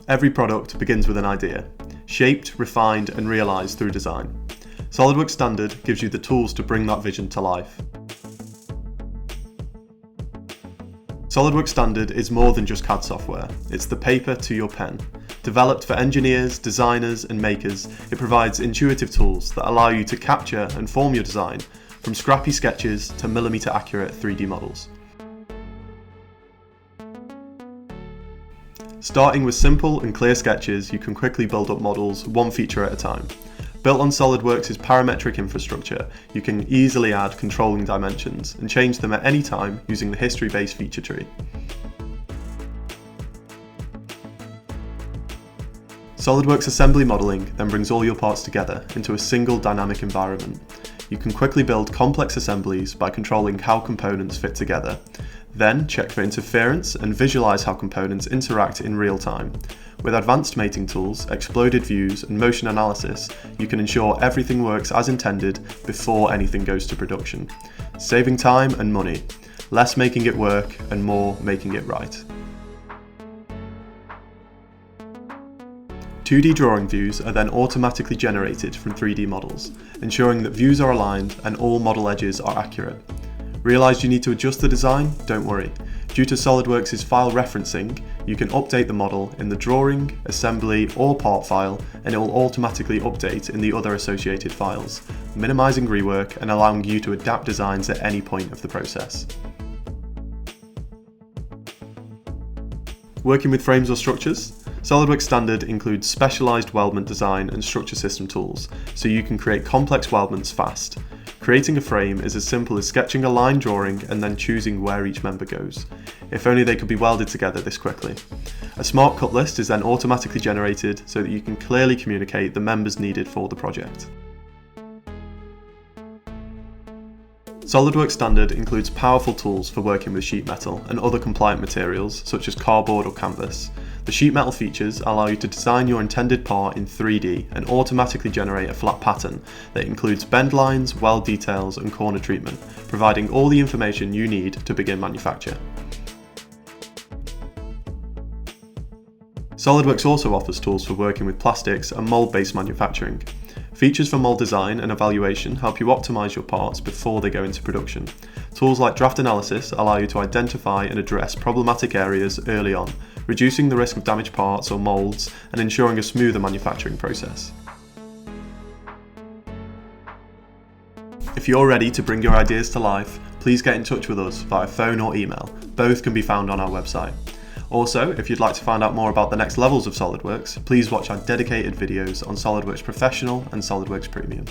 every product begins with an idea, shaped, refined and realised through design. SOLIDWORKS Standard gives you the tools to bring that vision to life. SOLIDWORKS Standard is more than just CAD software, it's the paper to your pen. Developed for engineers, designers and makers, it provides intuitive tools that allow you to capture and form your design, from scrappy sketches to millimetre accurate 3D models. Starting with simple and clear sketches, you can quickly build up models one feature at a time. Built on SOLIDWORKS' parametric infrastructure, you can easily add controlling dimensions and change them at any time using the history-based feature tree. SOLIDWORKS assembly modelling then brings all your parts together into a single dynamic environment. You can quickly build complex assemblies by controlling how components fit together. Then check for interference and visualise how components interact in real time. With advanced mating tools, exploded views and motion analysis, you can ensure everything works as intended before anything goes to production. Saving time and money, less making it work and more making it right. 2D drawing views are then automatically generated from 3D models, ensuring that views are aligned and all model edges are accurate. Realised you need to adjust the design? Don't worry. Due to SOLIDWORKS' file referencing, you can update the model in the drawing, assembly or part file, and it will automatically update in the other associated files, minimising rework and allowing you to adapt designs at any point of the process. Working with frames or structures? SOLIDWORKS Standard includes specialised weldment design and structure system tools, so you can create complex weldments fast. Creating a frame is as simple as sketching a line drawing and then choosing where each member goes. If only they could be welded together this quickly. A smart cut list is then automatically generated so that you can clearly communicate the members needed for the project. SOLIDWORKS Standard includes powerful tools for working with sheet metal and other compliant materials such as cardboard or canvas. The sheet metal features allow you to design your intended part in 3D and automatically generate a flat pattern that includes bend lines, weld details and corner treatment, providing all the information you need to begin manufacture. SOLIDWORKS also offers tools for working with plastics and mould-based manufacturing. Features for mould design and evaluation help you optimise your parts before they go into production. Tools like draft analysis allow you to identify and address problematic areas early on, reducing the risk of damaged parts or moulds and ensuring a smoother manufacturing process. If you're ready to bring your ideas to life, please get in touch with us via phone or email. Both can be found on our website. Also, if you'd like to find out more about the next levels of SOLIDWORKS, please watch our dedicated videos on SOLIDWORKS Professional and SOLIDWORKS Premium.